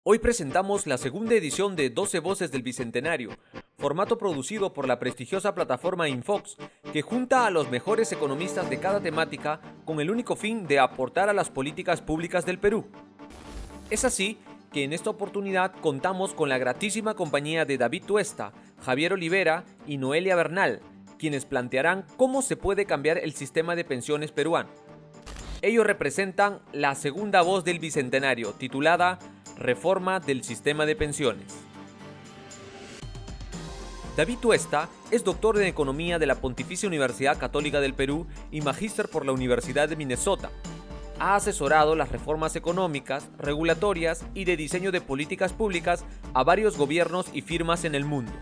Hoy presentamos la segunda edición de 12 Voces del Bicentenario, formato producido por la prestigiosa plataforma Infox, que junta a los mejores economistas de cada temática con el único fin de aportar a las políticas públicas del Perú. Es así que en esta oportunidad contamos con la gratísima compañía de David Tuesta, Javier Olivera y Noelia Bernal, quienes plantearán cómo se puede cambiar el sistema de pensiones peruano. Ellos representan la segunda voz del Bicentenario, titulada Reforma del Sistema de Pensiones. David Tuesta es doctor en Economía de la Pontificia Universidad Católica del Perú y magíster por la Universidad de Minnesota. Ha asesorado las reformas económicas, regulatorias y de diseño de políticas públicas a varios gobiernos y firmas en el mundo.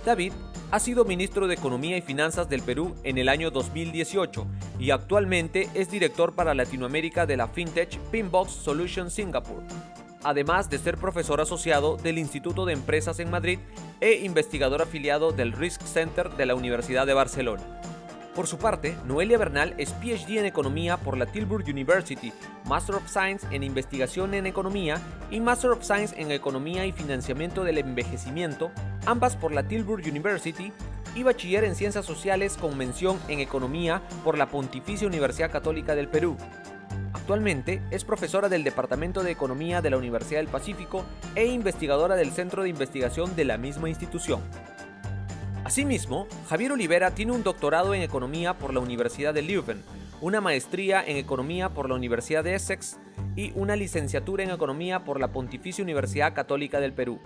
David ha sido ministro de Economía y Finanzas del Perú en el año 2018 y actualmente es director para Latinoamérica de la FinTech Pinbox Solutions Singapore, además de ser profesor asociado del Instituto de Empresas en Madrid e investigador afiliado del Risk Center de la Universidad de Barcelona. Por su parte, Noelia Bernal es PhD en Economía por la Tilburg University, Master of Science en Investigación en Economía y Master of Science en Economía y Financiamiento del Envejecimiento, ambas por la Tilburg University, y Bachiller en Ciencias Sociales con mención en Economía por la Pontificia Universidad Católica del Perú. Actualmente es profesora del Departamento de Economía de la Universidad del Pacífico e investigadora del Centro de Investigación de la misma institución. Asimismo, Javier Olivera tiene un doctorado en Economía por la Universidad de Leuven, una maestría en Economía por la Universidad de Essex y una licenciatura en Economía por la Pontificia Universidad Católica del Perú.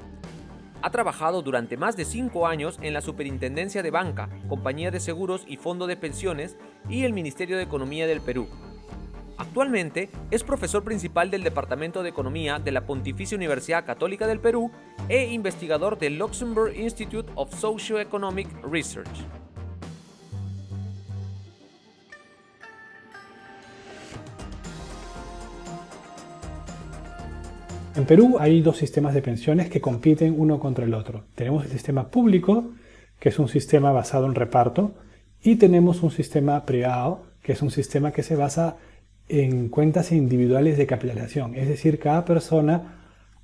Ha trabajado durante más de 5 años en la Superintendencia de Banca, Compañía de Seguros y Fondo de Pensiones y el Ministerio de Economía del Perú. Actualmente es profesor principal del Departamento de Economía de la Pontificia Universidad Católica del Perú e investigador del Luxembourg Institute of Socio-Economic Research. En Perú hay dos sistemas de pensiones que compiten uno contra el otro. Tenemos el sistema público, que es un sistema basado en reparto, y tenemos un sistema privado, que es un sistema que se basa en cuentas individuales de capitalización. Es decir, cada persona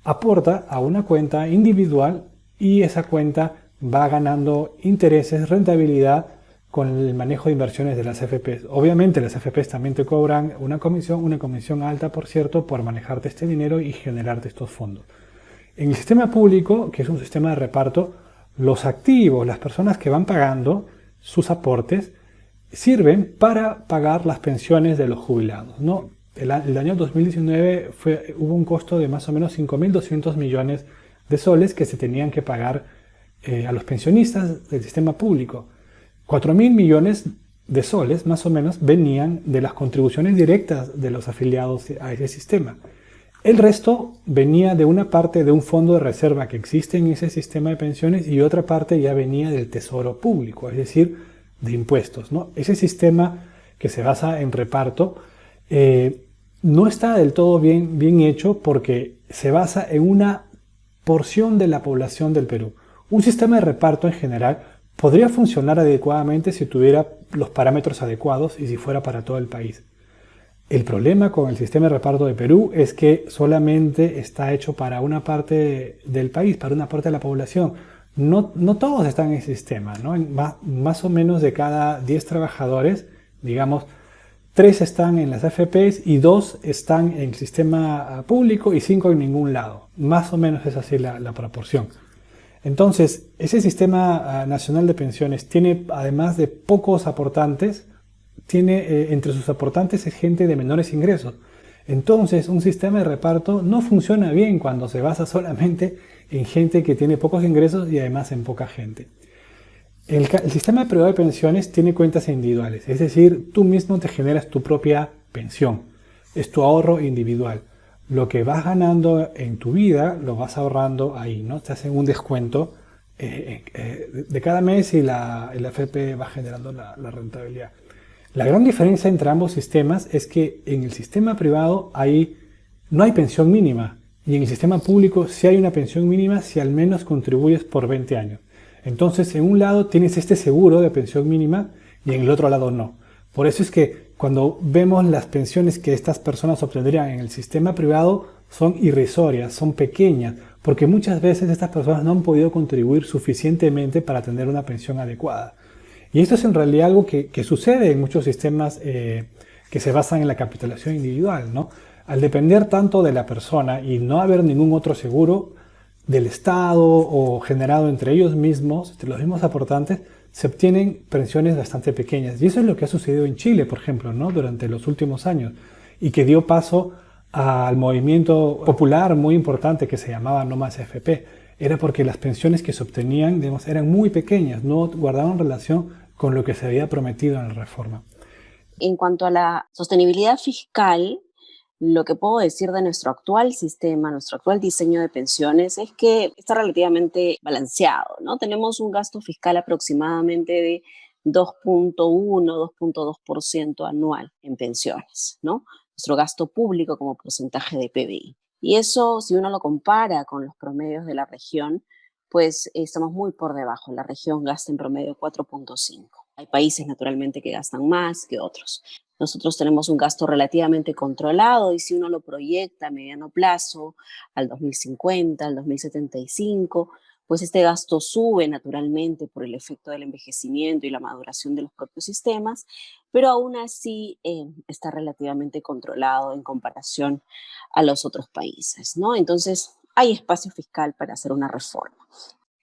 aporta a una cuenta individual y esa cuenta va ganando intereses, rentabilidad con el manejo de inversiones de las AFPs. Obviamente las AFPs también te cobran una comisión alta, por cierto, por manejarte este dinero y generarte estos fondos. En el sistema público, que es un sistema de reparto, los activos, las personas que van pagando sus aportes, sirven para pagar las pensiones de los jubilados, ¿no? El año 2019 hubo un costo de más o menos 5.200 millones de soles que se tenían que pagar a los pensionistas del sistema público. 4.000 millones de soles, más o menos, venían de las contribuciones directas de los afiliados a ese sistema. El resto venía de una parte de un fondo de reserva que existe en ese sistema de pensiones y otra parte ya venía del tesoro público, es decir, de impuestos, ¿no? Ese sistema que se basa en reparto no está del todo bien hecho porque se basa en una porción de la población del Perú. Un sistema de reparto en general podría funcionar adecuadamente si tuviera los parámetros adecuados y si fuera para todo el país. El problema con el sistema de reparto de Perú es que solamente está hecho para una parte del país, para una parte de la población. No todos están en el sistema, ¿no? Más o menos de cada 10 trabajadores, digamos, 3 están en las AFPs y 2 están en el sistema público y 5 en ningún lado. Más o menos es así la proporción. Entonces, ese sistema nacional de pensiones tiene, además de pocos aportantes, tiene entre sus aportantes es gente de menores ingresos. Entonces, un sistema de reparto no funciona bien cuando se basa solamente en gente que tiene pocos ingresos y además en poca gente. El sistema privado de pensiones tiene cuentas individuales, es decir, tú mismo te generas tu propia pensión. Es tu ahorro individual. Lo que vas ganando en tu vida lo vas ahorrando ahí, ¿no? Te hacen un descuento de cada mes y la AFP va generando la rentabilidad. La gran diferencia entre ambos sistemas es que en el sistema privado no hay pensión mínima y en el sistema público sí hay una pensión mínima si al menos contribuyes por 20 años. Entonces, en un lado tienes este seguro de pensión mínima y en el otro lado no. Por eso es que cuando vemos las pensiones que estas personas obtendrían en el sistema privado, son irrisorias, son pequeñas, porque muchas veces estas personas no han podido contribuir suficientemente para tener una pensión adecuada. Y esto es en realidad algo que sucede en muchos sistemas que se basan en la capitalización individual, ¿no? Al depender tanto de la persona y no haber ningún otro seguro del Estado o generado entre ellos mismos, entre los mismos aportantes, se obtienen pensiones bastante pequeñas. Y eso es lo que ha sucedido en Chile, por ejemplo, ¿no? Durante los últimos años, y que dio paso al movimiento popular muy importante que se llamaba No Más AFP. Era porque las pensiones que se obtenían, digamos, eran muy pequeñas, no guardaban relación con lo que se había prometido en la reforma. En cuanto a la sostenibilidad fiscal, lo que puedo decir de nuestro actual sistema, nuestro actual diseño de pensiones, es que está relativamente balanceado, ¿no? Tenemos un gasto fiscal aproximadamente de 2.1-2.2% anual en pensiones, ¿no? Nuestro gasto público como porcentaje de PBI. Y eso, si uno lo compara con los promedios de la región, pues estamos muy por debajo. La región gasta en promedio 4.5. Hay países, naturalmente, que gastan más que otros. Nosotros tenemos un gasto relativamente controlado y si uno lo proyecta a mediano plazo, al 2050, al 2075, pues este gasto sube naturalmente por el efecto del envejecimiento y la maduración de los propios sistemas, pero aún así está relativamente controlado en comparación a los otros países, ¿no? Entonces, hay espacio fiscal para hacer una reforma.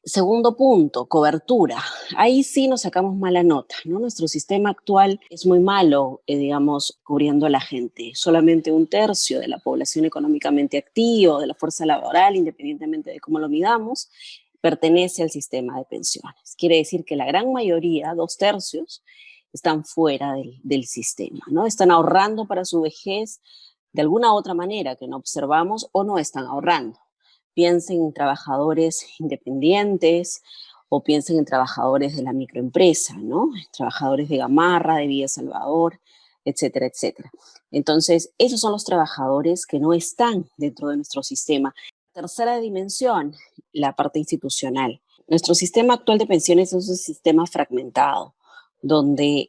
Segundo punto, cobertura. Ahí sí nos sacamos mala nota, ¿no? Nuestro sistema actual es muy malo, digamos, cubriendo a la gente. Solamente 1/3 de la población económicamente activa, de la fuerza laboral, independientemente de cómo lo midamos, pertenece al sistema de pensiones. Quiere decir que la gran mayoría, 2/3, están fuera del sistema, ¿no? Están ahorrando para su vejez de alguna otra manera que no observamos o no están ahorrando. Piensen en trabajadores independientes o piensen en trabajadores de la microempresa, ¿no? Trabajadores de Gamarra, de Villa Salvador, etcétera, etcétera. Entonces, esos son los trabajadores que no están dentro de nuestro sistema. Tercera dimensión, la parte institucional. Nuestro sistema actual de pensiones es un sistema fragmentado, donde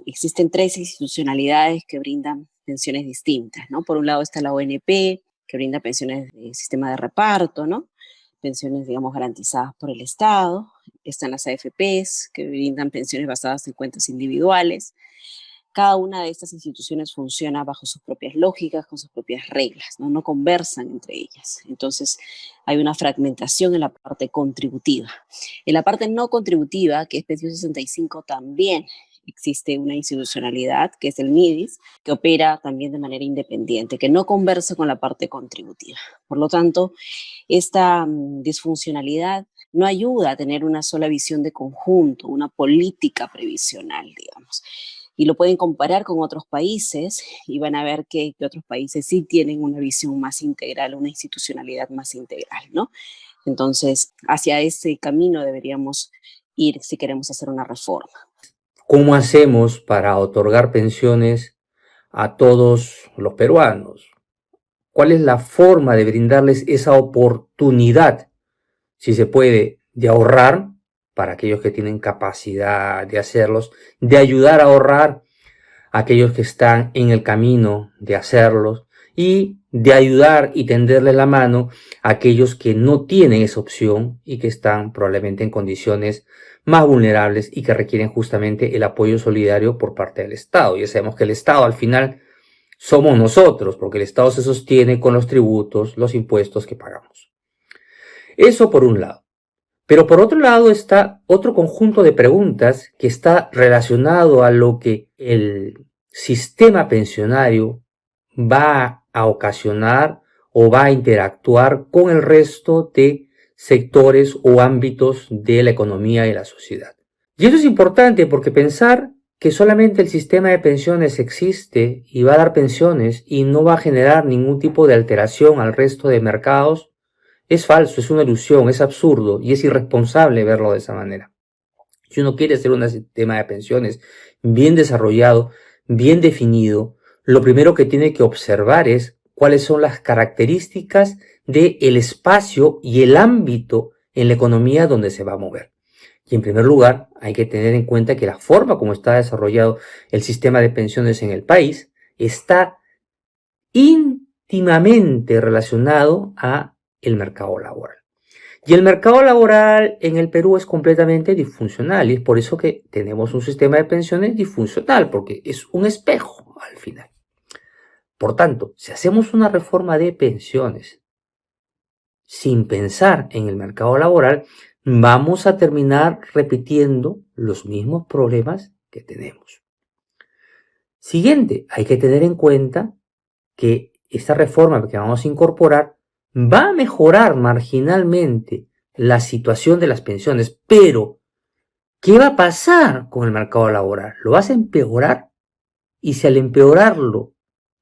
existen 3 institucionalidades que brindan pensiones distintas, ¿no? Por un lado está la ONP, que brinda pensiones de sistema de reparto, ¿no? Pensiones, digamos, garantizadas por el Estado. Están las AFPs, que brindan pensiones basadas en cuentas individuales. Cada una de estas instituciones funciona bajo sus propias lógicas, con sus propias reglas, ¿no? No conversan entre ellas. Entonces, hay una fragmentación en la parte contributiva. En la parte no contributiva, que es Pensión 65, también existe una institucionalidad, que es el MIDIS, que opera también de manera independiente, que no conversa con la parte contributiva. Por lo tanto, esta disfuncionalidad no ayuda a tener una sola visión de conjunto, una política previsional, digamos. Y lo pueden comparar con otros países y van a ver que otros países sí tienen una visión más integral, una institucionalidad más integral, ¿no? Entonces, hacia ese camino deberíamos ir si queremos hacer una reforma. ¿Cómo hacemos para otorgar pensiones a todos los peruanos? ¿Cuál es la forma de brindarles esa oportunidad, si se puede, de ahorrar para aquellos que tienen capacidad de hacerlos, de ayudar a ahorrar a aquellos que están en el camino de hacerlos y de ayudar y tenderle la mano a aquellos que no tienen esa opción y que están probablemente en condiciones más vulnerables y que requieren justamente el apoyo solidario por parte del Estado? Ya sabemos que el Estado al final somos nosotros, porque el Estado se sostiene con los tributos, los impuestos que pagamos. Eso por un lado. Pero por otro lado está otro conjunto de preguntas que está relacionado a lo que el sistema pensionario va a ocasionar o va a interactuar con el resto de sectores o ámbitos de la economía y la sociedad. Y eso es importante porque pensar que solamente el sistema de pensiones existe y va a dar pensiones y no va a generar ningún tipo de alteración al resto de mercados es falso, es una ilusión, es absurdo y es irresponsable verlo de esa manera. Si uno quiere hacer un sistema de pensiones bien desarrollado, bien definido, lo primero que tiene que observar es cuáles son las características del espacio y el ámbito en la economía donde se va a mover. Y en primer lugar, hay que tener en cuenta que la forma como está desarrollado el sistema de pensiones en el país está íntimamente relacionado a el mercado laboral. Y el mercado laboral en el Perú es completamente disfuncional y es por eso que tenemos un sistema de pensiones disfuncional, porque es un espejo al final. Por tanto, si hacemos una reforma de pensiones sin pensar en el mercado laboral, vamos a terminar repitiendo los mismos problemas que tenemos. Siguiente, hay que tener en cuenta que esta reforma que vamos a incorporar va a mejorar marginalmente la situación de las pensiones, pero ¿qué va a pasar con el mercado laboral? ¿Lo vas a empeorar? Y si al empeorarlo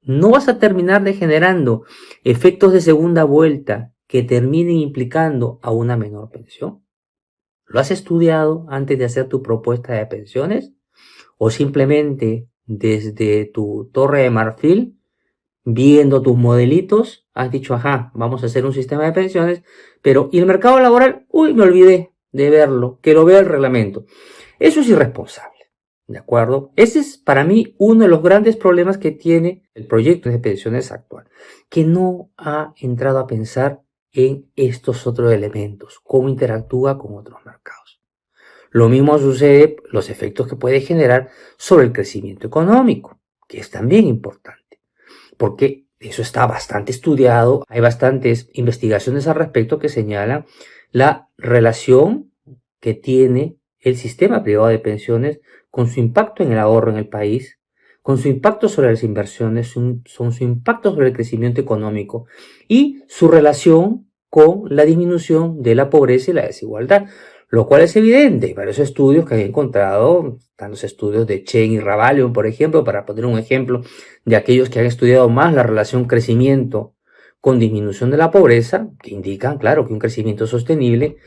no vas a terminar generando efectos de segunda vuelta que terminen implicando a una menor pensión. ¿Lo has estudiado antes de hacer tu propuesta de pensiones? ¿O simplemente desde tu torre de marfil, viendo tus modelitos, has dicho, ajá, vamos a hacer un sistema de pensiones, pero ¿y el mercado laboral? Uy, me olvidé de verlo, que lo vea el reglamento. Eso es irresponsable. ¿De acuerdo? Ese es para mí uno de los grandes problemas que tiene el proyecto de pensiones actual, que no ha entrado a pensar en estos otros elementos, cómo interactúa con otros mercados. Lo mismo sucede los efectos que puede generar sobre el crecimiento económico, que es también importante, porque eso está bastante estudiado, hay bastantes investigaciones al respecto que señalan la relación que tiene el sistema privado de pensiones con su impacto en el ahorro en el país, con su impacto sobre las inversiones, con su impacto sobre el crecimiento económico y su relación con la disminución de la pobreza y la desigualdad, lo cual es evidente. Y varios estudios que han encontrado, están los estudios de Chen y Ravalion, por ejemplo, para poner un ejemplo de aquellos que han estudiado más la relación crecimiento con disminución de la pobreza, que indican, claro, que un crecimiento sostenible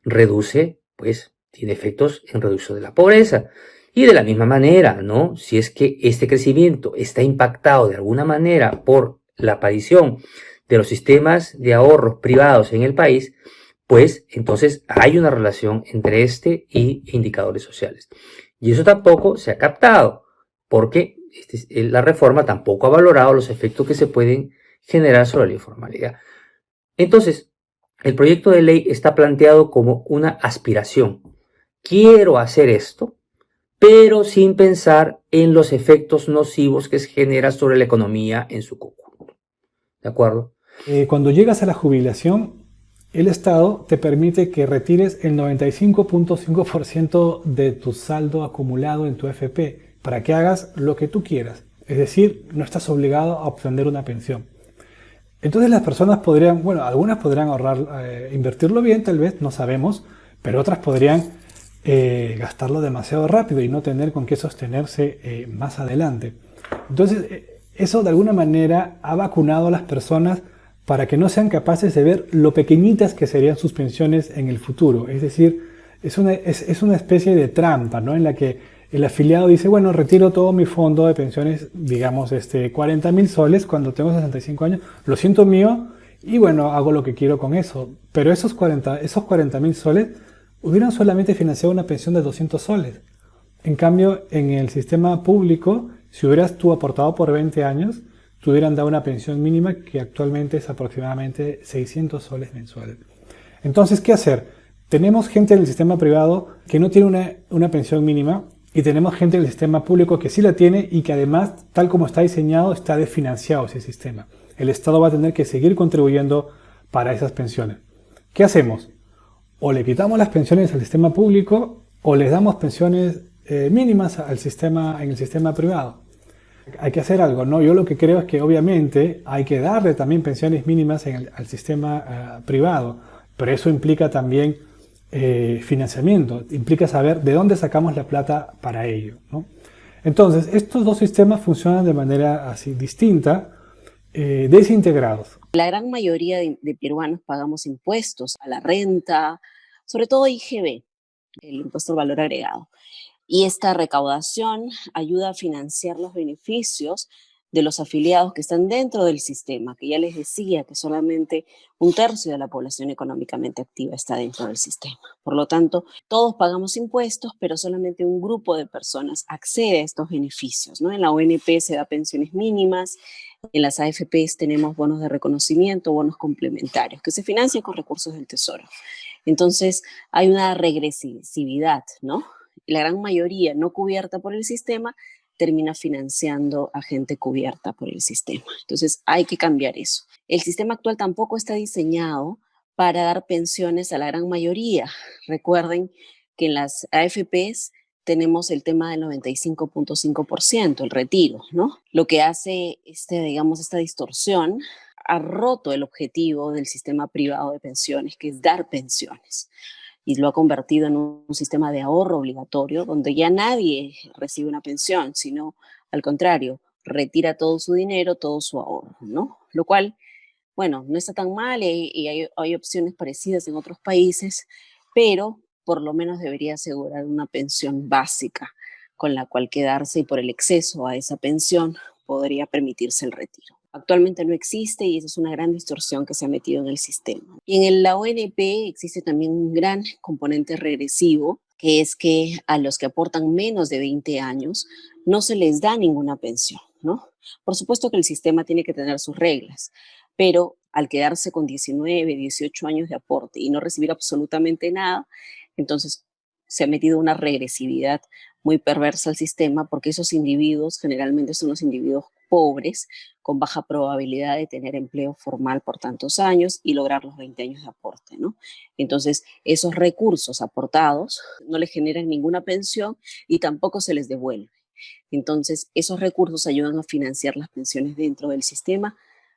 reduce, pues, tiene efectos en reducción de la pobreza. Y de la misma manera, ¿no? Si es que este crecimiento está impactado de alguna manera por la aparición de los sistemas de ahorros privados en el país, pues entonces hay una relación entre este y indicadores sociales. Y eso tampoco se ha captado, porque la reforma tampoco ha valorado los efectos que se pueden generar sobre la informalidad. Entonces, el proyecto de ley está planteado como una aspiración. Quiero hacer esto, pero sin pensar en los efectos nocivos que se genera sobre la economía en su conjunto. ¿De acuerdo? Cuando llegas a la jubilación, el Estado te permite que retires el 95.5% de tu saldo acumulado en tu AFP para que hagas lo que tú quieras. Es decir, no estás obligado a obtener una pensión. Entonces las personas podrían, bueno, algunas podrían ahorrar, invertirlo bien, tal vez, no sabemos, pero otras podrían gastarlo demasiado rápido y no tener con qué sostenerse más adelante. Entonces, eso de alguna manera ha vacunado a las personas para que no sean capaces de ver lo pequeñitas que serían sus pensiones en el futuro. Es decir, es una especie de trampa, ¿no? En la que el afiliado dice, bueno, retiro todo mi fondo de pensiones, digamos, 40.000 soles cuando tengo 65 años, lo siento mío y bueno, hago lo que quiero con eso. Pero esos 40.000 soles hubieran solamente financiado una pensión de 200 soles. En cambio, en el sistema público, si hubieras tú aportado por 20 años, te hubieran dado una pensión mínima que actualmente es aproximadamente 600 soles mensuales. Entonces, ¿qué hacer? Tenemos gente en el sistema privado que no tiene una pensión mínima y tenemos gente en el sistema público que sí la tiene y que además, tal como está diseñado, está desfinanciado ese sistema. El Estado va a tener que seguir contribuyendo para esas pensiones. ¿Qué hacemos? O le quitamos las pensiones al sistema público o les damos pensiones mínimas en el sistema privado. Hay que hacer algo, ¿no? Yo lo que creo es que obviamente hay que darle también pensiones mínimas al sistema privado, pero eso implica también financiamiento, implica saber de dónde sacamos la plata para ello, ¿no? Entonces, estos dos sistemas funcionan de manera así distinta, desintegrados. La gran mayoría de peruanos pagamos impuestos a la renta, sobre todo IGB, el impuesto al valor agregado. Y esta recaudación ayuda a financiar los beneficios de los afiliados que están dentro del sistema, que ya les decía que solamente 1/3 de la población económicamente activa está dentro del sistema. Por lo tanto, todos pagamos impuestos, pero solamente un grupo de personas accede a estos beneficios, ¿no? En la ONP se da pensiones mínimas, En las AFPs tenemos bonos de reconocimiento, bonos complementarios, que se financian con recursos del Tesoro. Entonces, hay una regresividad, ¿no? La gran mayoría no cubierta por el sistema termina financiando a gente cubierta por el sistema. Entonces, hay que cambiar eso. El sistema actual tampoco está diseñado para dar pensiones a la gran mayoría. Recuerden que en las AFPs tenemos el tema del 95.5%, el retiro, ¿no? Lo que hace, esta distorsión ha roto el objetivo del sistema privado de pensiones, que es dar pensiones, y lo ha convertido en un sistema de ahorro obligatorio, donde ya nadie recibe una pensión, sino al contrario, retira todo su dinero, todo su ahorro, ¿no? Lo cual, bueno, no está tan mal y hay opciones parecidas en otros países, pero por lo menos debería asegurar una pensión básica con la cual quedarse, y por el exceso a esa pensión podría permitirse el retiro. Actualmente no existe y esa es una gran distorsión que se ha metido en el sistema. Y en la ONP existe también un gran componente regresivo, que es que a los que aportan menos de 20 años no se les da ninguna pensión, ¿no? Por supuesto que el sistema tiene que tener sus reglas, pero al quedarse con 19, 18 años de aporte y no recibir absolutamente nada, entonces se ha metido una regresividad muy perversa al sistema, porque esos individuos generalmente son los individuos pobres con baja probabilidad de tener empleo formal por tantos años y lograr los 20 años de aporte, ¿no? Entonces, esos recursos aportados no les generan ninguna pensión y tampoco se les devuelve. Entonces, esos recursos ayudan a financiar las pensiones dentro del sistema,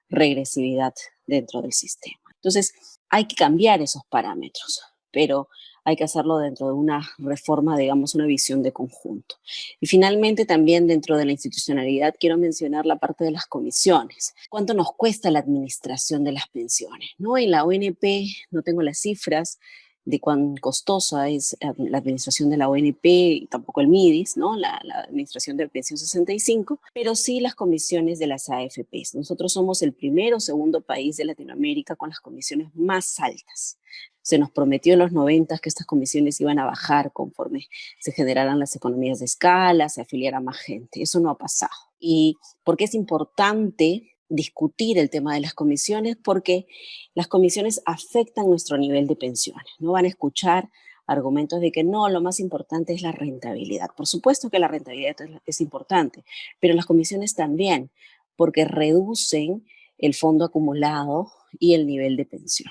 regresividad dentro del sistema. Entonces, hay que cambiar esos parámetros, pero hay que hacerlo dentro de una reforma, digamos, una visión de conjunto. Y finalmente, también dentro de la institucionalidad, quiero mencionar la parte de las comisiones. ¿Cuánto nos cuesta la administración de las pensiones? ¿No? En la ONP, no tengo las cifras de cuán costosa es la administración de la ONP y tampoco el MIDIS, ¿no? La administración de pensión 65, pero sí las comisiones de las AFPs. Nosotros somos el primero o segundo país de Latinoamérica con las comisiones más altas. Se nos prometió en los 90 que estas comisiones iban a bajar conforme se generaran las economías de escala, se afiliara más gente. Eso no ha pasado. ¿Y por qué es importante discutir el tema de las comisiones? Porque las comisiones afectan nuestro nivel de pensiones. No van a escuchar argumentos de que no, lo más importante es la rentabilidad. Por supuesto que la rentabilidad es importante, pero las comisiones también, porque reducen el fondo acumulado y el nivel de pensión.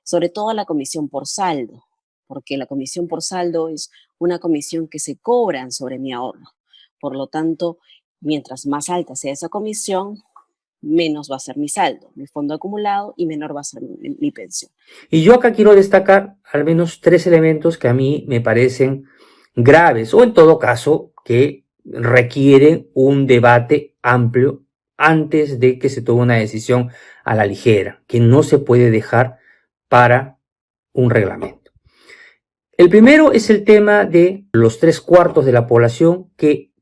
Sobre todo la comisión por saldo, porque la comisión por saldo es una comisión que se cobran sobre mi ahorro. Por lo tanto, mientras más alta sea esa comisión, menos va a ser mi saldo, mi fondo acumulado, y menor va a ser mi pensión. Y yo acá quiero destacar al menos 3 elementos que a mí me parecen graves, o en todo caso que requieren un debate amplio antes de que se tome una decisión a la ligera, que no se puede dejar para un reglamento. El primero es el tema de los 3/4 de la población que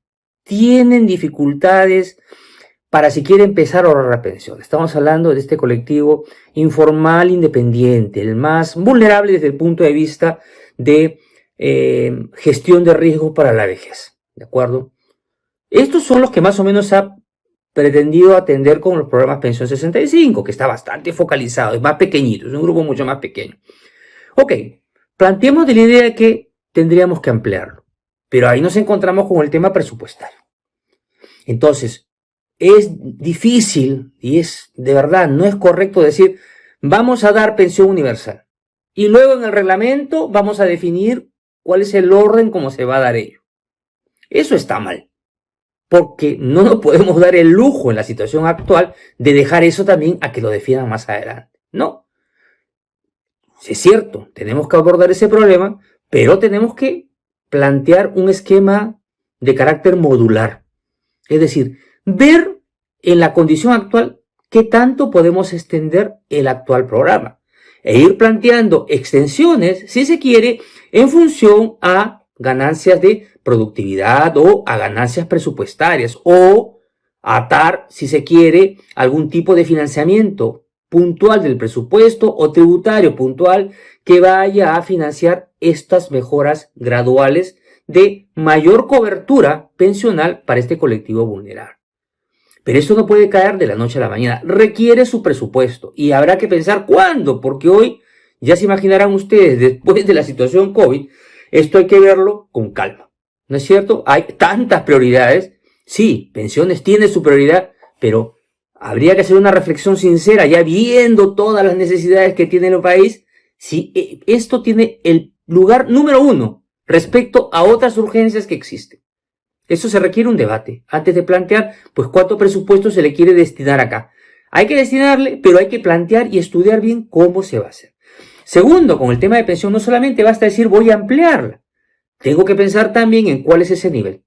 tienen dificultades para siquiera empezar a ahorrar la pensión. Estamos hablando de este colectivo informal independiente, el más vulnerable desde el punto de vista de gestión de riesgos para la vejez, ¿de acuerdo? Estos son los que más o menos ha pretendido atender con los programas Pensión 65, que está bastante focalizado, es más pequeñito, es un grupo mucho más pequeño. Ok, planteemos de la idea de que tendríamos que ampliarlo, pero ahí nos encontramos con el tema presupuestario. Entonces, es difícil y es de verdad, no es correcto decir vamos a dar pensión universal y luego en el reglamento vamos a definir cuál es el orden como se va a dar ello. Eso está mal, porque no nos podemos dar el lujo en la situación actual de dejar eso también a que lo definan más adelante. No, es cierto, tenemos que abordar ese problema, pero tenemos que plantear un esquema de carácter modular, es decir, ver en la condición actual qué tanto podemos extender el actual programa e ir planteando extensiones, si se quiere, en función a ganancias de productividad o a ganancias presupuestarias o atar, si se quiere, algún tipo de financiamiento puntual del presupuesto o tributario puntual que vaya a financiar estas mejoras graduales de mayor cobertura pensional para este colectivo vulnerable. Pero eso no puede caer de la noche a la mañana. Requiere su presupuesto y habrá que pensar cuándo, porque hoy, ya se imaginarán ustedes, después de la situación COVID, esto hay que verlo con calma. ¿No es cierto? Hay tantas prioridades. Sí, pensiones tiene su prioridad, pero habría que hacer una reflexión sincera, ya viendo todas las necesidades que tiene el país, si esto tiene el lugar número 1 respecto a otras urgencias que existen. Eso se requiere un debate antes de plantear, pues, cuánto presupuesto se le quiere destinar acá. Hay que destinarle, pero hay que plantear y estudiar bien cómo se va a hacer. Segundo, con el tema de pensión, no solamente basta decir voy a ampliarla. Tengo que pensar también en cuál es ese nivel.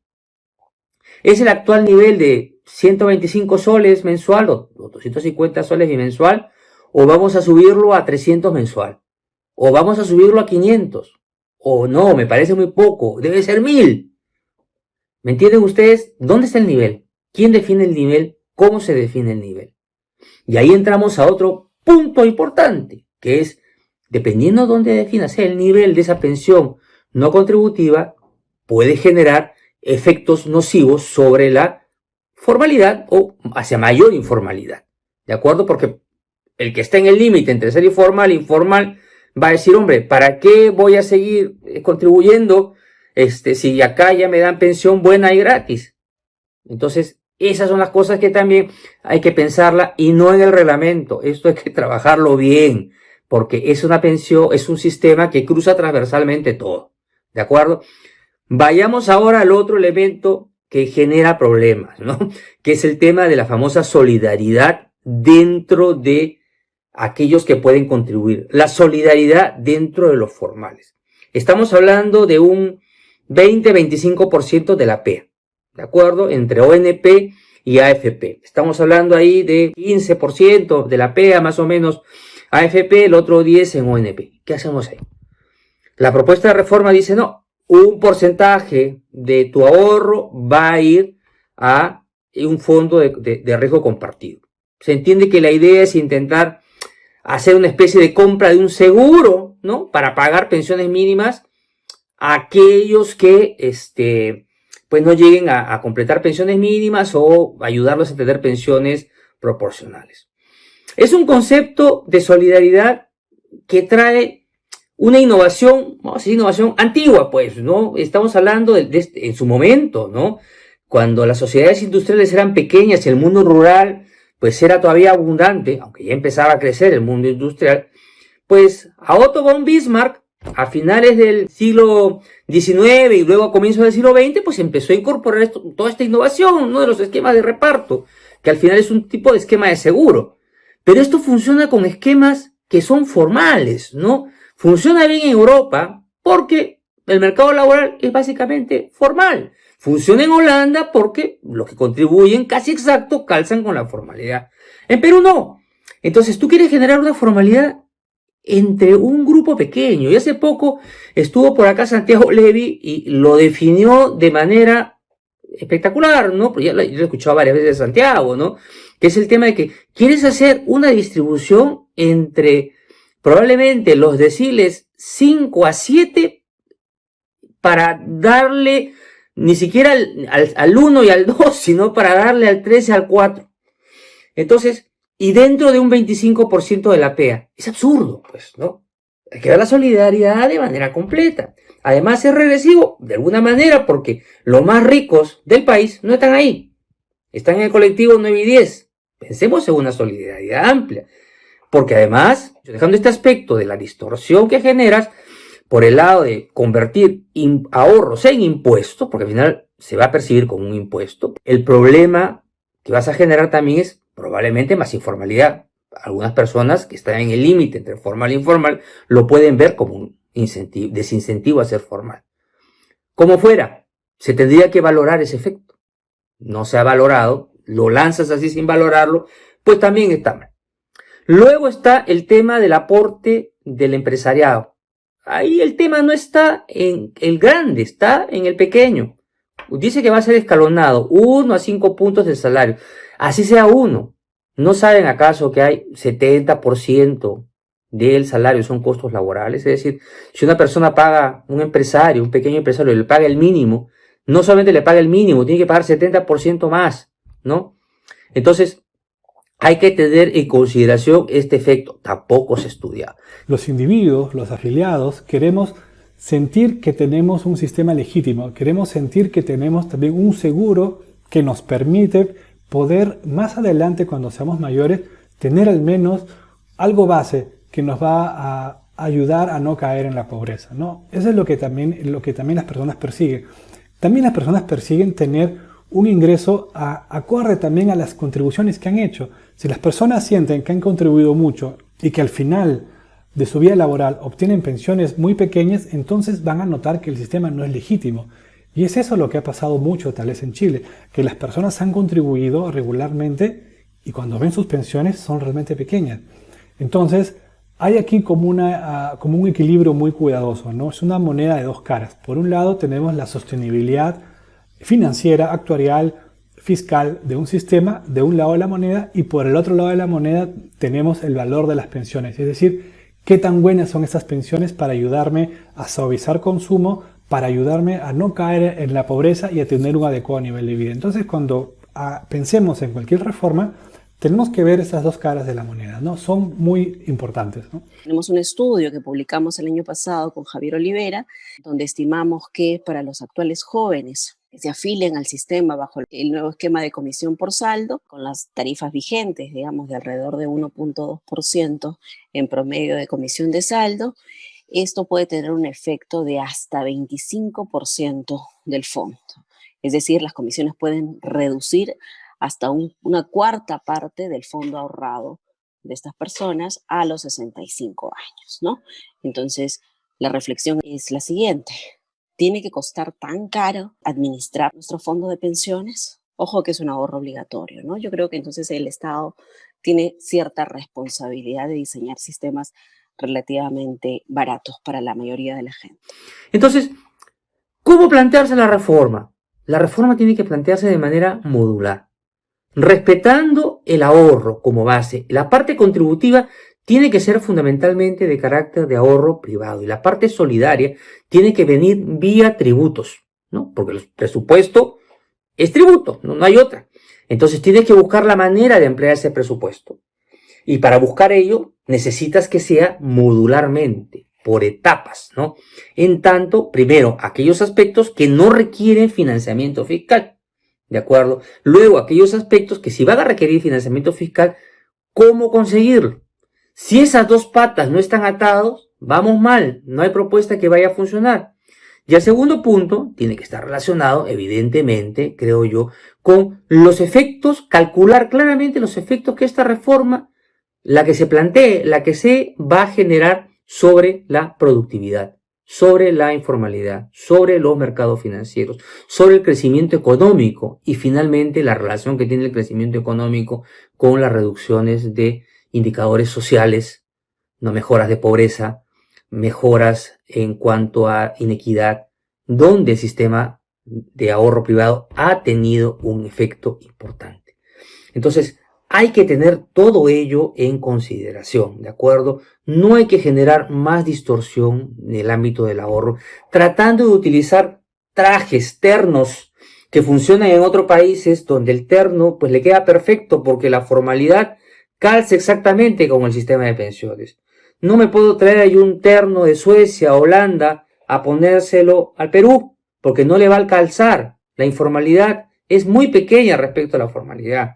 ¿Es el actual nivel de 125 soles mensual o 250 soles mensual? ¿O vamos a subirlo a 300 mensual? ¿O vamos a subirlo a 500? ¿O no, me parece muy poco, debe ser 1000? ¿Me entienden ustedes? ¿Dónde está el nivel? ¿Quién define el nivel? ¿Cómo se define el nivel? Y ahí entramos a otro punto importante, que es, dependiendo de dónde definas el nivel de esa pensión no contributiva, puede generar efectos nocivos sobre la formalidad o hacia mayor informalidad. ¿De acuerdo? Porque el que está en el límite entre ser informal e informal va a decir, hombre, ¿para qué voy a seguir contribuyendo si acá ya me dan pensión buena y gratis? Entonces, esas son las cosas que también hay que pensarla y no en el reglamento. Esto hay que trabajarlo bien, porque es una pensión, es un sistema que cruza transversalmente todo. ¿De acuerdo? Vayamos ahora al otro elemento que genera problemas, ¿no? Que es el tema de la famosa solidaridad dentro de aquellos que pueden contribuir. La solidaridad dentro de los formales. Estamos hablando de un 20-25% de la PEA, ¿de acuerdo? Entre ONP y AFP. Estamos hablando ahí de 15% de la PEA, más o menos AFP, el otro 10% en ONP. ¿Qué hacemos ahí? La propuesta de reforma dice, no, un porcentaje de tu ahorro va a ir a un fondo de riesgo compartido. Se entiende que la idea es intentar hacer una especie de compra de un seguro, ¿no? Para pagar pensiones mínimas a aquellos que, pues no lleguen a completar pensiones mínimas o ayudarlos a tener pensiones proporcionales. Es un concepto de solidaridad que trae una innovación, vamos a decir innovación antigua, pues, ¿no? Estamos hablando en su momento, ¿no? Cuando las sociedades industriales eran pequeñas y el mundo rural, pues, era todavía abundante, aunque ya empezaba a crecer el mundo industrial, pues, a Otto von Bismarck, a finales del siglo XIX y luego a comienzos del siglo XX, pues, empezó a incorporar toda esta innovación, ¿no? De los esquemas de reparto, que al final es un tipo de esquema de seguro. Pero esto funciona con esquemas que son formales, ¿no? Funciona bien en Europa porque el mercado laboral es básicamente formal. Funciona en Holanda porque los que contribuyen casi exacto calzan con la formalidad. En Perú no. Entonces tú quieres generar una formalidad entre un grupo pequeño. Y hace poco estuvo por acá Santiago Levy y lo definió de manera espectacular, ¿no? Pues yo lo he escuchado varias veces de Santiago, ¿no? Que es el tema de que quieres hacer una distribución entre probablemente los deciles 5 a 7 para darle ni siquiera al 1 y al 2, sino para darle al 3 y al 4. Entonces, y dentro de un 25% de la PEA. Es absurdo, pues, ¿no? Hay que dar la solidaridad de manera completa. Además es regresivo, de alguna manera, porque los más ricos del país no están ahí. Están en el colectivo 9 y 10. Pensemos en una solidaridad amplia. Porque además, dejando este aspecto de la distorsión que generas, por el lado de convertir ahorros en impuestos, porque al final se va a percibir como un impuesto, el problema que vas a generar también es probablemente más informalidad. Algunas personas que están en el límite entre formal e informal lo pueden ver como un desincentivo a ser formal. Como fuera, se tendría que valorar ese efecto. No se ha valorado, lo lanzas así sin valorarlo, pues también está mal. Luego está el tema del aporte del empresariado. Ahí el tema no está en el grande, está en el pequeño. Dice que va a ser escalonado, 1 a 5 puntos del salario. Así sea 1. ¿No saben acaso que hay 70% del salario son costos laborales? Es decir, si una persona paga, un empresario, un pequeño empresario, le paga el mínimo, no solamente le paga el mínimo, tiene que pagar 70% más, ¿no? Entonces, hay que tener en consideración este efecto. Tampoco se estudia. Los individuos, los afiliados, queremos sentir que tenemos un sistema legítimo, queremos sentir que tenemos también un seguro que nos permite poder más adelante, cuando seamos mayores, tener al menos algo base que nos va a ayudar a no caer en la pobreza, ¿no? Eso es lo que también las personas persiguen. También las personas persiguen tener un ingreso acorde también a las contribuciones que han hecho. Si las personas sienten que han contribuido mucho y que al final de su vida laboral obtienen pensiones muy pequeñas, entonces van a notar que el sistema no es legítimo. Y es eso lo que ha pasado mucho tal vez en Chile, que las personas han contribuido regularmente y cuando ven sus pensiones son realmente pequeñas. Entonces hay aquí como un equilibrio muy cuidadoso, ¿no? Es una moneda de dos caras. Por un lado tenemos la sostenibilidad financiera, actuarial, fiscal de un sistema, de un lado de la moneda, y por el otro lado de la moneda tenemos el valor de las pensiones, es decir, qué tan buenas son estas pensiones para ayudarme a suavizar consumo, para ayudarme a no caer en la pobreza y a tener un adecuado nivel de vida. Entonces, cuando pensemos en cualquier reforma, tenemos que ver esas dos caras de la moneda, ¿no? Son muy importantes, ¿no? Tenemos un estudio que publicamos el año pasado con Javier Olivera, donde estimamos que para los actuales jóvenes que se afilen al sistema bajo el nuevo esquema de comisión por saldo, con las tarifas vigentes, digamos, de alrededor de 1.2% en promedio de comisión de saldo, esto puede tener un efecto de hasta 25% del fondo. Es decir, las comisiones pueden reducir hasta una cuarta parte del fondo ahorrado de estas personas a los 65 años, ¿no? Entonces, la reflexión es la siguiente. ¿Tiene que costar tan caro administrar nuestro fondo de pensiones? Ojo que es un ahorro obligatorio, ¿no? Yo creo que entonces el Estado tiene cierta responsabilidad de diseñar sistemas relativamente baratos para la mayoría de la gente. Entonces, ¿cómo plantearse la reforma? La reforma tiene que plantearse de manera modular, respetando el ahorro como base. La parte contributiva tiene que ser fundamentalmente de carácter de ahorro privado y la parte solidaria tiene que venir vía tributos, ¿no? Porque el presupuesto es tributo, no hay otra. Entonces tienes que buscar la manera de emplear ese presupuesto. Y para buscar ello necesitas que sea modularmente, por etapas, ¿no? En tanto, primero, aquellos aspectos que no requieren financiamiento fiscal, ¿de acuerdo? Luego, aquellos aspectos que si van a requerir financiamiento fiscal, ¿cómo conseguirlo? Si esas dos patas no están atados, vamos mal, no hay propuesta que vaya a funcionar. Y el segundo punto tiene que estar relacionado, evidentemente, creo yo, con los efectos, calcular claramente los efectos que esta reforma, la que se plantee, la que se va a generar sobre la productividad, sobre la informalidad, sobre los mercados financieros, sobre el crecimiento económico y finalmente la relación que tiene el crecimiento económico con las reducciones de indicadores sociales, no mejoras de pobreza, mejoras en cuanto a inequidad, donde el sistema de ahorro privado ha tenido un efecto importante. Entonces, hay que tener todo ello en consideración, ¿de acuerdo? No hay que generar más distorsión en el ámbito del ahorro, tratando de utilizar trajes, ternos, que funcionan en otros países donde el terno pues le queda perfecto porque la formalidad calza exactamente con el sistema de pensiones. No me puedo traer ahí un terno de Suecia, Holanda, a ponérselo al Perú, porque no le va a calzar. La informalidad es muy pequeña respecto a la formalidad.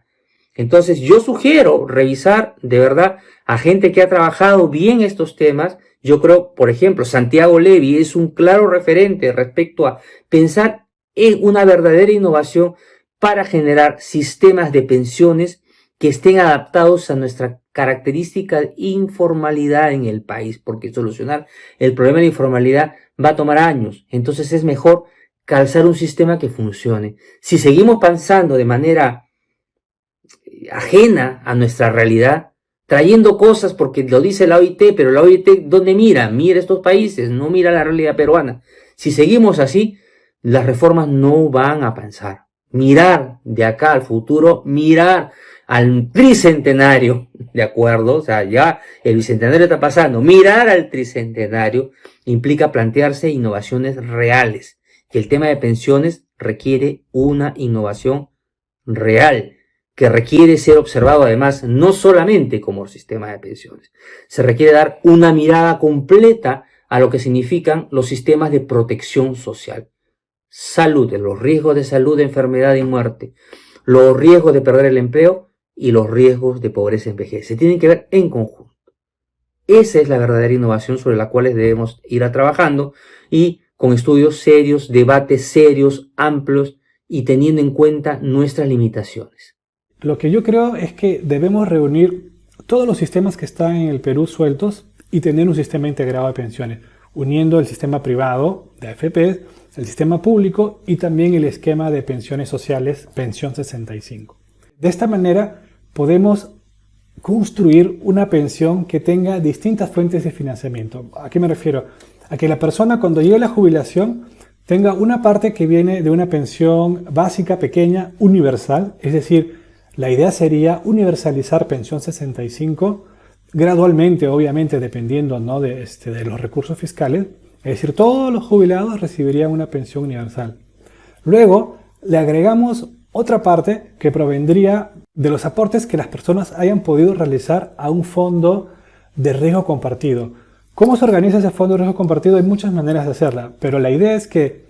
Entonces yo sugiero revisar de verdad a gente que ha trabajado bien estos temas. Yo creo, por ejemplo, Santiago Levy es un claro referente respecto a pensar en una verdadera innovación para generar sistemas de pensiones que estén adaptados a nuestra característica de informalidad en el país, porque solucionar el problema de la informalidad va a tomar años. Entonces es mejor calzar un sistema que funcione. Si seguimos pensando de manera ajena a nuestra realidad, trayendo cosas porque lo dice la OIT, pero la OIT, ¿dónde mira? Mira estos países, no mira la realidad peruana. Si seguimos así, las reformas no van a avanzar. Mirar de acá al futuro, mirar al tricentenario, ¿de acuerdo? O sea, ya el bicentenario está pasando. Mirar al tricentenario implica plantearse innovaciones reales. Que el tema de pensiones requiere una innovación real. que requiere ser observado además no solamente como sistema de pensiones. Se requiere dar una mirada completa a lo que significan los sistemas de protección social. Salud, los riesgos de salud, de enfermedad y muerte, los riesgos de perder el empleo y los riesgos de pobreza y vejez. Se tienen que ver en conjunto. Esa es la verdadera innovación sobre la cual debemos ir trabajando y con estudios serios, debates serios, amplios y teniendo en cuenta nuestras limitaciones. Lo que yo creo es que debemos reunir todos los sistemas que están en el Perú sueltos y tener un sistema integrado de pensiones, uniendo el sistema privado de AFPs, el sistema público y también el esquema de pensiones sociales, Pensión 65. De esta manera podemos construir una pensión que tenga distintas fuentes de financiamiento. ¿A qué me refiero? A que la persona cuando llegue a la jubilación tenga una parte que viene de una pensión básica pequeña universal, es decir, la idea sería universalizar Pensión 65 gradualmente, obviamente dependiendo, ¿no?, de los recursos fiscales, es decir, todos los jubilados recibirían una pensión universal. Luego le agregamos otra parte que provendría de los aportes que las personas hayan podido realizar a un fondo de riesgo compartido. ¿Cómo se organiza ese fondo de riesgo compartido? Hay muchas maneras de hacerla, pero la idea es que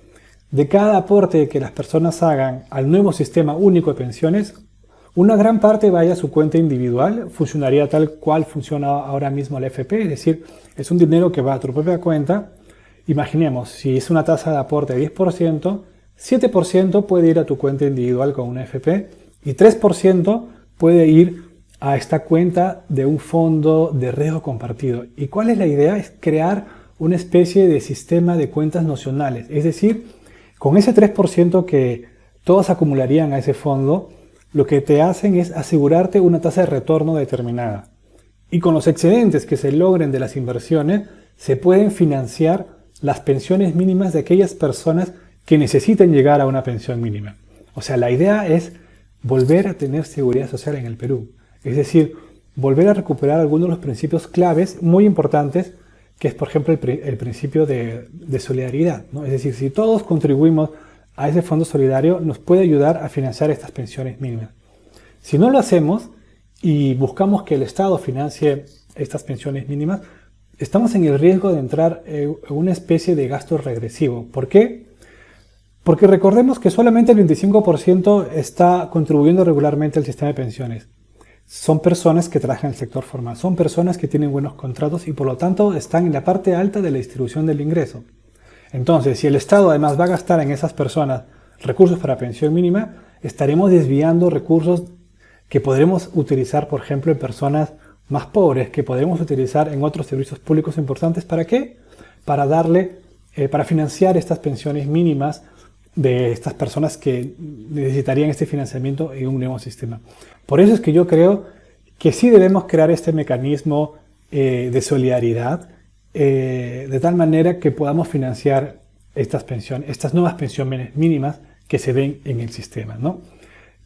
de cada aporte que las personas hagan al nuevo sistema único de pensiones, una gran parte vaya a su cuenta individual, funcionaría tal cual funciona ahora mismo la AFP, es decir, es un dinero que va a tu propia cuenta. Imaginemos, si es una tasa de aporte de 10%, 7% puede ir a tu cuenta individual con una AFP y 3% puede ir a esta cuenta de un fondo de riesgo compartido. ¿Y cuál es la idea? Es crear una especie de sistema de cuentas nocionales. Es decir, con ese 3% que todos acumularían a ese fondo, lo que te hacen es asegurarte una tasa de retorno determinada. Y con los excedentes que se logren de las inversiones, se pueden financiar las pensiones mínimas de aquellas personas que necesiten llegar a una pensión mínima. O sea, la idea es volver a tener seguridad social en el Perú. Es decir, volver a recuperar algunos de los principios claves muy importantes, que es, por ejemplo, el principio de solidaridad, ¿no? Es decir, si todos contribuimos a ese fondo solidario, nos puede ayudar a financiar estas pensiones mínimas. Si no lo hacemos y buscamos que el Estado financie estas pensiones mínimas, estamos en el riesgo de entrar en una especie de gasto regresivo. ¿Por qué? Porque recordemos que solamente el 25% está contribuyendo regularmente al sistema de pensiones. Son personas que trabajan en el sector formal, son personas que tienen buenos contratos y por lo tanto están en la parte alta de la distribución del ingreso. Entonces, si el Estado además va a gastar en esas personas recursos para pensión mínima, estaremos desviando recursos que podremos utilizar, por ejemplo, en personas más pobres, que podremos utilizar en otros servicios públicos importantes. ¿Para qué? Para financiar estas pensiones mínimas de estas personas que necesitarían este financiamiento en un nuevo sistema. Por eso es que yo creo que sí debemos crear este mecanismo de solidaridad de tal manera que podamos financiar estas nuevas pensiones mínimas que se den en el sistema, ¿no?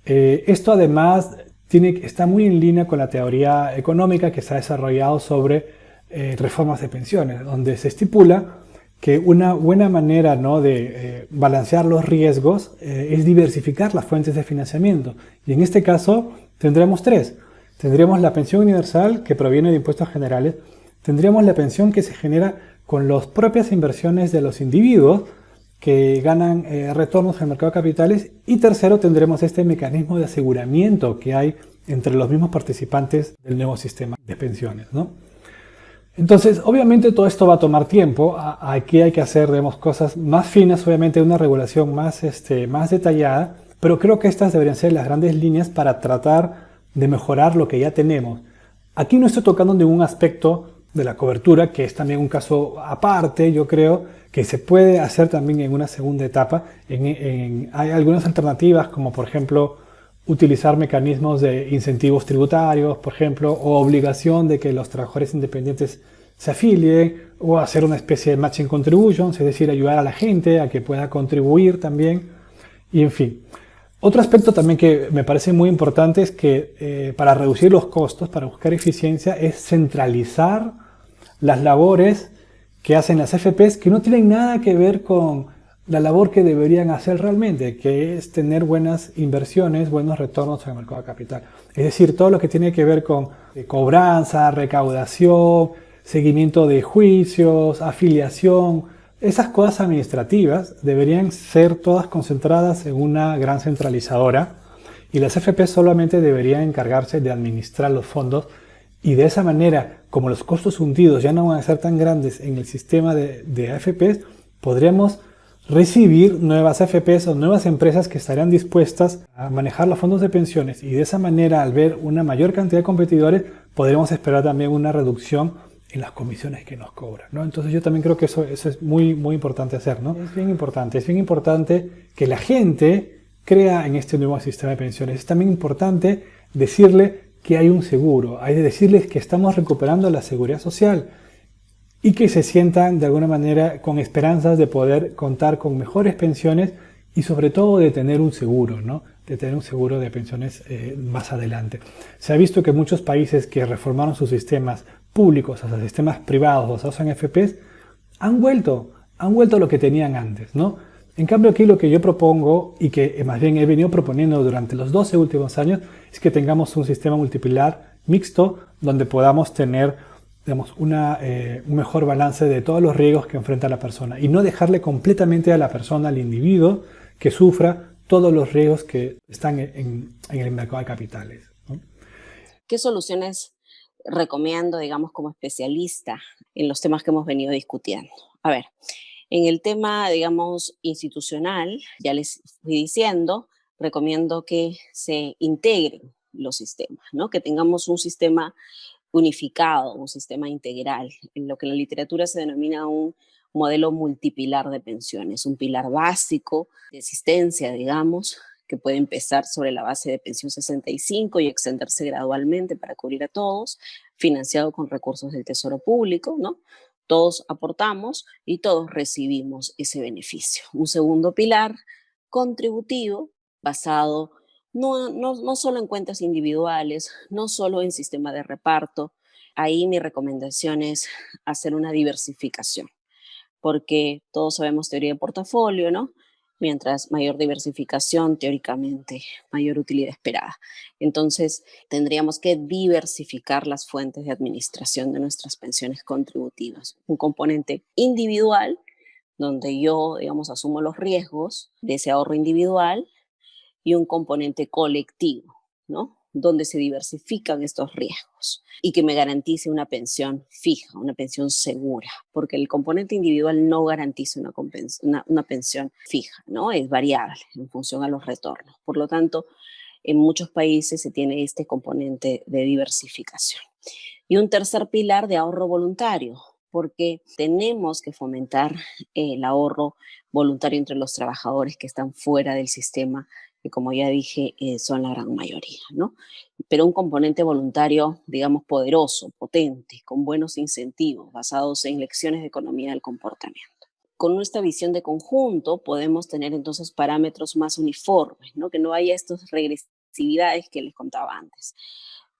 Esto además está muy en línea con la teoría económica que se ha desarrollado sobre reformas de pensiones, donde se estipula que una buena manera, ¿no?, de balancear los riesgos es diversificar las fuentes de financiamiento. Y en este caso tendremos tres. Tendríamos la pensión universal que proviene de impuestos generales, tendríamos la pensión que se genera con las propias inversiones de los individuos que ganan retornos en el mercado de capitales, y tercero tendremos este mecanismo de aseguramiento que hay entre los mismos participantes del nuevo sistema de pensiones, ¿no? Entonces, obviamente todo esto va a tomar tiempo. Aquí hay que hacer, digamos, cosas más finas, obviamente una regulación más detallada, pero creo que estas deberían ser las grandes líneas para tratar de mejorar lo que ya tenemos. Aquí no estoy tocando ningún aspecto de la cobertura, que es también un caso aparte, yo creo, que se puede hacer también en una segunda etapa. Hay algunas alternativas, como por ejemplo utilizar mecanismos de incentivos tributarios, por ejemplo, o obligación de que los trabajadores independientes se afilien, o hacer una especie de matching contributions, es decir, ayudar a la gente a que pueda contribuir también, y en fin. Otro aspecto también que me parece muy importante es que para reducir los costos, para buscar eficiencia, es centralizar las labores que hacen las AFPs que no tienen nada que ver con la labor que deberían hacer realmente, que es tener buenas inversiones, buenos retornos en el mercado de capital. Es decir, todo lo que tiene que ver con cobranza, recaudación, seguimiento de juicios, afiliación, esas cosas administrativas deberían ser todas concentradas en una gran centralizadora y las AFP solamente deberían encargarse de administrar los fondos y de esa manera, como los costos hundidos ya no van a ser tan grandes en el sistema de AFPs, podríamos recibir nuevas AFPs o nuevas empresas que estarían dispuestas a manejar los fondos de pensiones y de esa manera, al ver una mayor cantidad de competidores, podremos esperar también una reducción en las comisiones que nos cobran, ¿no? Entonces yo también creo que eso es muy importante hacer, ¿no? Es bien importante que la gente crea en este nuevo sistema de pensiones. Es también importante decirle que hay un seguro, hay de decirles que estamos recuperando la seguridad social y que se sientan de alguna manera con esperanzas de poder contar con mejores pensiones y sobre todo de tener un seguro, ¿no? De tener un seguro de pensiones más adelante. Se ha visto que muchos países que reformaron sus sistemas públicos hacia sistemas privados basados en FPs han vuelto a lo que tenían antes, ¿no? En cambio aquí lo que yo propongo y que más bien he venido proponiendo durante los 12 últimos años es que tengamos un sistema multipilar mixto donde podamos tener, digamos, un mejor balance de todos los riesgos que enfrenta la persona y no dejarle completamente a la persona, al individuo, que sufra todos los riesgos que están en el mercado de capitales, ¿no? ¿Qué soluciones recomiendo, digamos, como especialista en los temas que hemos venido discutiendo? A ver, en el tema, digamos, institucional, ya les fui diciendo, recomiendo que se integren los sistemas, ¿no? Que tengamos un sistema unificado, un sistema integral, en lo que en la literatura se denomina un modelo multipilar de pensiones, un pilar básico de existencia, digamos, que puede empezar sobre la base de pensión 65 y extenderse gradualmente para cubrir a todos, financiado con recursos del Tesoro Público, ¿no? Todos aportamos y todos recibimos ese beneficio. Un segundo pilar contributivo basado no solo en cuentas individuales, no solo en sistema de reparto. Ahí mi recomendación es hacer una diversificación, porque todos sabemos teoría de portafolio, ¿no? Mientras mayor diversificación, teóricamente, mayor utilidad esperada. Entonces, tendríamos que diversificar las fuentes de administración de nuestras pensiones contributivas. Un componente individual, donde yo, digamos, asumo los riesgos de ese ahorro individual, y un componente colectivo, ¿no? Donde se diversifican estos riesgos y que me garantice una pensión fija, una pensión segura, porque el componente individual no garantiza una pensión fija, ¿no? Es variable en función a los retornos. Por lo tanto, en muchos países se tiene este componente de diversificación. Y un tercer pilar de ahorro voluntario, porque tenemos que fomentar el ahorro voluntario entre los trabajadores que están fuera del sistema, que como ya dije, son la gran mayoría, ¿no? Pero un componente voluntario, digamos, poderoso, potente, con buenos incentivos, basados en lecciones de economía del comportamiento. Con nuestra visión de conjunto podemos tener entonces parámetros más uniformes, ¿no? Que no haya estas regresividades que les contaba antes,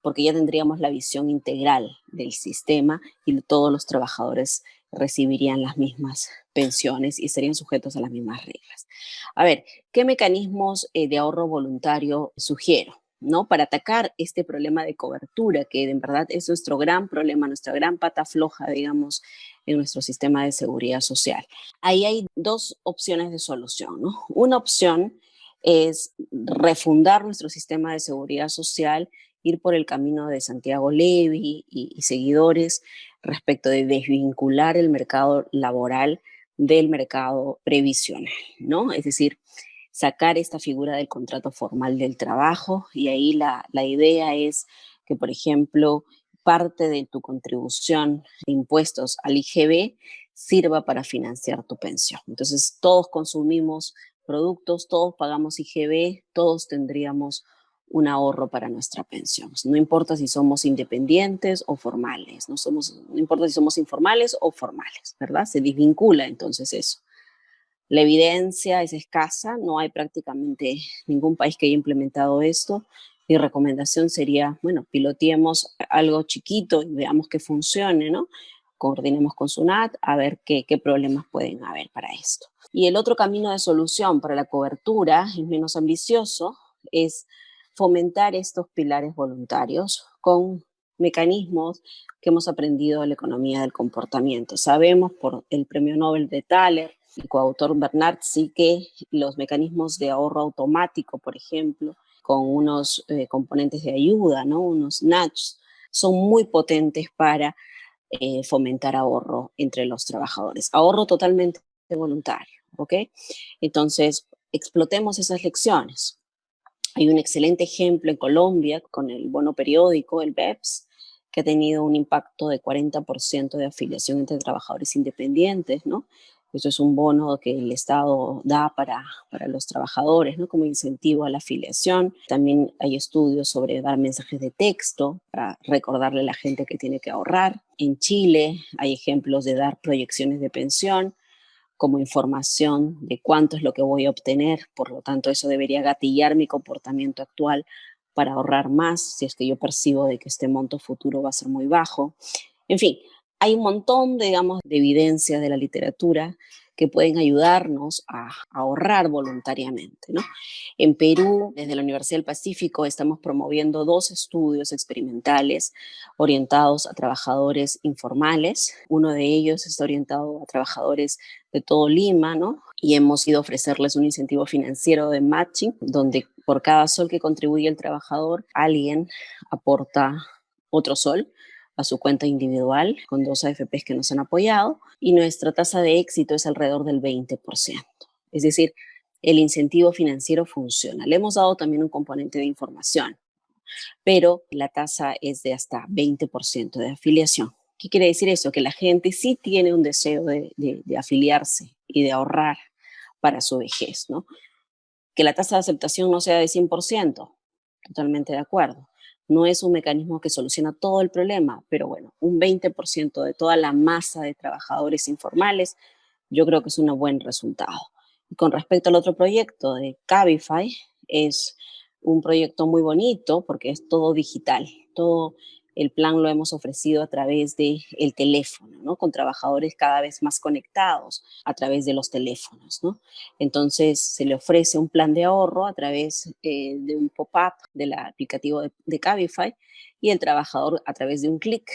porque ya tendríamos la visión integral del sistema y todos los trabajadores recibirían las mismas pensiones y estarían sujetos a las mismas reglas. A ver, ¿qué mecanismos de ahorro voluntario sugiero, ¿no? Para atacar este problema de cobertura, que en verdad es nuestro gran problema, nuestra gran pata floja, digamos, en nuestro sistema de seguridad social. Ahí hay dos opciones de solución, ¿no? Una opción es refundar nuestro sistema de seguridad social, ir por el camino de Santiago Levy y seguidores respecto de desvincular el mercado laboral del mercado previsional, ¿no? Es decir, sacar esta figura del contrato formal del trabajo y ahí la idea es que, por ejemplo, parte de tu contribución de impuestos al IGB sirva para financiar tu pensión. Entonces, todos consumimos productos, todos pagamos IGB, todos tendríamos un ahorro para nuestra pensión. No importa si somos independientes o formales, no importa si somos informales o formales, ¿verdad? Se desvincula entonces eso. La evidencia es escasa, no hay prácticamente ningún país que haya implementado esto. Mi recomendación sería, bueno, piloteemos algo chiquito y veamos que funcione, ¿no? coordinemos con SUNAT a ver qué problemas pueden haber para esto. Y el otro camino de solución para la cobertura, es menos ambicioso, es fomentar estos pilares voluntarios con mecanismos que hemos aprendido de la economía del comportamiento. Sabemos por el premio Nobel de Thaler, el coautor Bernardsky, que los mecanismos de ahorro automático, por ejemplo, con unos componentes de ayuda, ¿no? Unos nudges, son muy potentes para fomentar ahorro entre los trabajadores. Ahorro totalmente voluntario, ¿ok? Entonces, explotemos esas lecciones. Hay un excelente ejemplo en Colombia con el bono periódico, el BEPS, que ha tenido un impacto de 40% de afiliación entre trabajadores independientes, ¿no? Eso es un bono que el Estado da para los trabajadores, ¿no? Como incentivo a la afiliación. También hay estudios sobre dar mensajes de texto para recordarle a la gente que tiene que ahorrar. En Chile hay ejemplos de dar proyecciones de pensión como información de cuánto es lo que voy a obtener, por lo tanto eso debería gatillar mi comportamiento actual para ahorrar más si es que yo percibo de que este monto futuro va a ser muy bajo. En fin, hay un montón, digamos, de evidencias de la literatura que pueden ayudarnos a ahorrar voluntariamente, ¿no? En Perú, desde la Universidad del Pacífico, estamos promoviendo 2 estudios experimentales orientados a trabajadores informales. Uno de ellos está orientado a trabajadores de todo Lima, ¿no? Y hemos ido a ofrecerles un incentivo financiero de matching, donde por cada sol que contribuye el trabajador, alguien aporta otro sol a su cuenta individual, con 2 AFPs que nos han apoyado, y nuestra tasa de éxito es alrededor del 20%. Es decir, el incentivo financiero funciona. Le hemos dado también un componente de información, pero la tasa es de hasta 20% de afiliación. ¿Qué quiere decir eso? Que la gente sí tiene un deseo de afiliarse y de ahorrar para su vejez, ¿no? Que la tasa de aceptación no sea de 100%, totalmente de acuerdo. No es un mecanismo que soluciona todo el problema, pero bueno, un 20% de toda la masa de trabajadores informales, yo creo que es un buen resultado. Y con respecto al otro proyecto de Cabify, es un proyecto muy bonito porque es todo digital, todo el plan lo hemos ofrecido a través del teléfono, ¿no? Con trabajadores cada vez más conectados a través de los teléfonos, ¿no? Entonces se le ofrece un plan de ahorro a través de un pop-up del aplicativo de Cabify y el trabajador a través de un clic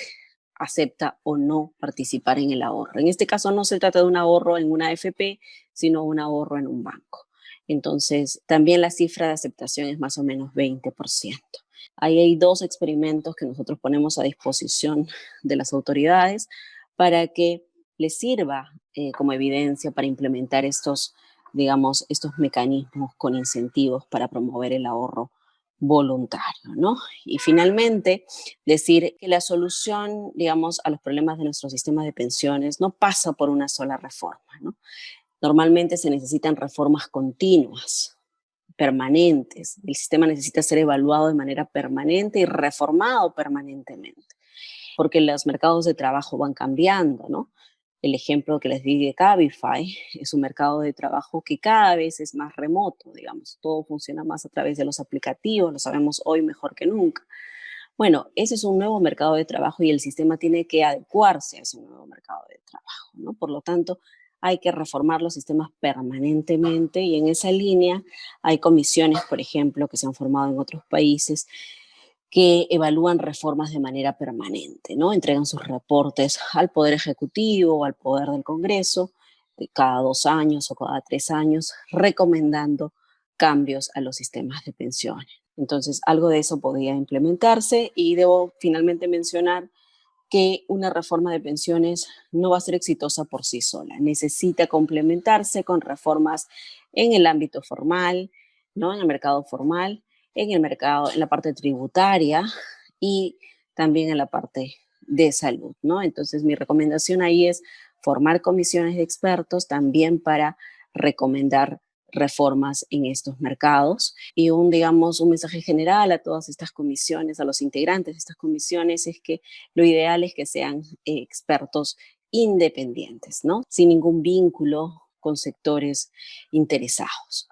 acepta o no participar en el ahorro. En este caso no se trata de un ahorro en una AFP, sino un ahorro en un banco. Entonces, también la cifra de aceptación es más o menos 20%. Ahí hay 2 experimentos que nosotros ponemos a disposición de las autoridades para que les sirva como evidencia para implementar estos, digamos, estos mecanismos con incentivos para promover el ahorro voluntario, ¿no? Y finalmente, decir que la solución, digamos, a los problemas de nuestro sistema de pensiones no pasa por una sola reforma, ¿no? Normalmente se necesitan reformas continuas, permanentes. El sistema necesita ser evaluado de manera permanente y reformado permanentemente, porque los mercados de trabajo van cambiando, ¿no? El ejemplo que les di de Cabify es un mercado de trabajo que cada vez es más remoto, digamos, todo funciona más a través de los aplicativos, lo sabemos hoy mejor que nunca. Bueno, ese es un nuevo mercado de trabajo y el sistema tiene que adecuarse a ese nuevo mercado de trabajo, ¿no? Por lo tanto, hay que reformar los sistemas permanentemente y en esa línea hay comisiones, por ejemplo, que se han formado en otros países que evalúan reformas de manera permanente, ¿no? Entregan sus reportes al Poder Ejecutivo o al Poder del Congreso cada 2 años o cada 3 años, recomendando cambios a los sistemas de pensiones. Entonces, algo de eso podría implementarse y debo finalmente mencionar que una reforma de pensiones no va a ser exitosa por sí sola. Necesita complementarse con reformas en el ámbito formal, ¿no? En el mercado formal, en el mercado, en la parte tributaria y también en la parte de salud, ¿no? Entonces, mi recomendación ahí es formar comisiones de expertos también para recomendar reformas en estos mercados. Y digamos, un mensaje general a todas estas comisiones, a los integrantes de estas comisiones, es que lo ideal es que sean expertos independientes, ¿no? Sin ningún vínculo con sectores interesados.